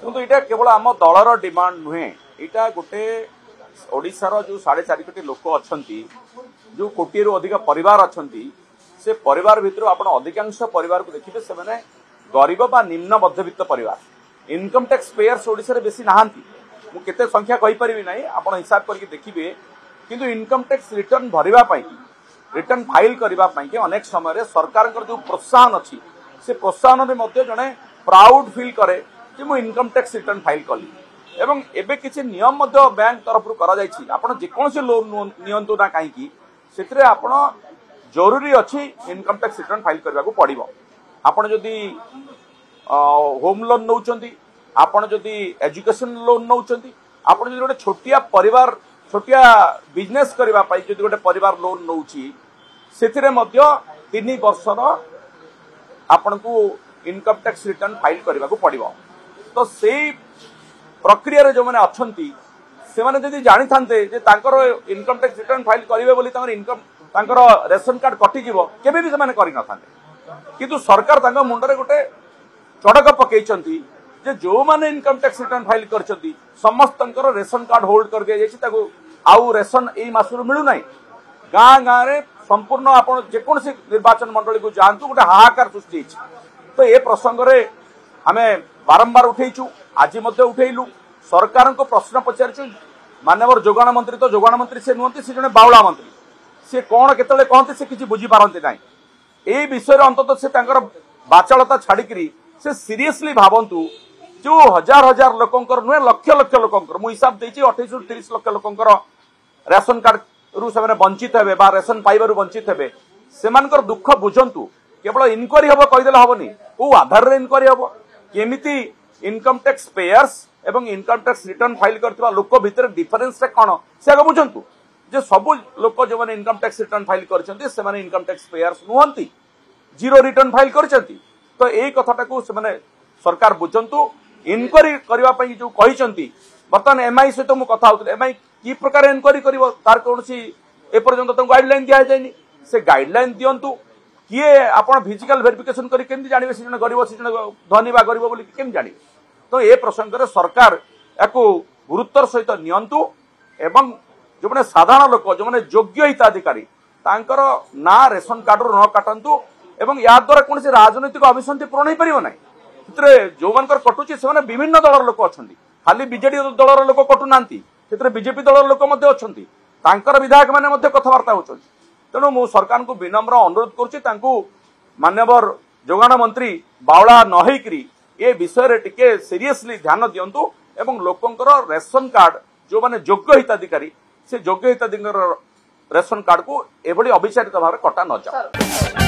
किंतु यहाँ केवल आम दलर डिमांड नुहे यहाँ गोटे ओडिशार जो 4.5 कोटी लोक अच्छा जो कोटी रु अधिक परिवार अच्छा से परिवार भितर आप अधिकांश परिवार को देखिए से मैंने गरीब बा निम्न मध्यवित्त परिवार इनकम टैक्स पेयर्स ओडिशा बेसी नहांती मु केते संख्या कहि परिबि नाही आपण हिसाब करके देखिबे किंतु इनकम टैक्स रिटर्न भरिबा पई रिटर्न फाइल करबा पई के अनेक समय सरकार जो प्रोत्साहन अच्छी से प्रोत्साहन में मध्य जने प्राउड फील करे कि मु इनकम टैक्स रिटर्न फाइल कली एवं एबे किछि नियम मध्य बैंक तरफ करा जायछि आपण जे कोनसे लोन नियंतु ना काहे कि सेतरे आपण जरूरी अच्छी इनकम टैक्स रिटर्न फाइल करबा को पड़िबो आपण जदी होम लोन नौचंती आपण जदी एजुकेशन लोन नौचंती आपण जदी गोटे छोटिया परिवार छोटिया बिजनेस करबा पई जदी गोटे परिवार लोन नौची सेथिरे मध्य 3 वर्षर आपण को इनकम टैक्स रिटर्न फाइल करबा को पड़िबो तो सेही प्रक्रिया रे जो माने अछंती से माने जदी जानि थांते जे तांकर इनकम टैक्स रिटर्न फाइल करिवे बोली तांकर इनकम तांकर रेशन कार्ड कटि जीवो केबे भी से माने करि न थांते किंतु सरकार तांका मुंडरे गोटे चड़क पकईचंती जे जो माने इनकम टैक्स रिटर्न फाइल करचंती समस्तंकर रेशन कार्ड होल्ड कर दिया जायछि ताको आउ रेशन एई मासुर मिलु नाही गाँ गाँ रे संपूर्ण आपण जेकोनसी निर्वाचन मंडली को जानतु गोटे हाहाकार सृष्टि होछि तो ए प्रसंग रे हमें बारंबार उठेइछु आज मध्य उठेइलु सरकार को प्रश्न पचारछु मानवर जोगाण मंत्री तो जोगाण मंत्री से नुहंती से जने बावळा मंत्री से कोन केतले कहंते से किछि बुझी पारंती नाही ए विषय रे अंतत से तांकर बाचालता छाड़िकरी से सीरियसली भावंतु जो हजार हजार लोकंकर नुहे लक्ष लक्ष लोकंकर मु हिसाब देछि 28 रु 30 लक्ष लोकंकर रेशन कार्ड रु से वंचित हेबे बा रेशन पाइबारु वंचित हेबे सेमानकर दुख बुझंतु केवल इनक्वारी हबो कहिदेला हबनी ओ आधार रे इनक्वारी हबो केमिति इनकम टैक्स पेयर्स एवं इनकम टैक्स रिटर्न फाइल करथिबा लोक भितर डिफरेंस रे कोन से आगे बुझंतु जे सब लोक जो माने इनकम टैक्स रिटर्न फाइल करछन्ती से माने इनकम टैक्स पेयर्स नुहंती जीरो रिटर्न फाइल करछन्ती तो एई कथाटा को से माने सरकार बुझंतु इनक्वारी करबा पई जो कहिसंती बर्तन एमआई से तो मु कथा होत एमआई की प्रकार इनक्वारी करिवो तार कोनसी ए पर्यंत तो गाइडलाइन दिया जायनी से गाइडलाइन दियंतु किए आपण फिजिकल वेरिफिकेशन करी केमि जानिबे से जने गरीब से जने धनी बा गरीब बोली केमि जानिबे तो ए प्रसंग रे सरकार याको गुरुत्वर सहित नियंतु एवं जो माने साधारण लोक जो माने योग्य हिताधिकारी तांकर ना रेशन कार्ड रो न काटंतु एवं या द्वारा कोनसी राजनीतिक अभिसंधि पूर्ण हो परिबो नाही सेतरे जो मानकर कटुची से माने विभिन्न दलर लोक अछंती खाली बीजेडी दलर लोक कटु नांती सेतरे बीजेपी दलर लोक मध्ये अछंती तांकर विधायक माने मध्ये कथबार्ता होचंती तेणु मु सरकार को विनम्र अनुरोध करुछि तांकु मान्यवर जोगाण मंत्री बावळा नहेकरी ए विषय रे टिके सीरियसली ध्यान दियंतु एवं लोकंकर रेशन कार्ड जो माने योग्य हिताधिकारी से योग्य हिताधिकारी रेशन कार्ड को एभली अभिचारित भाव कटा न जाए।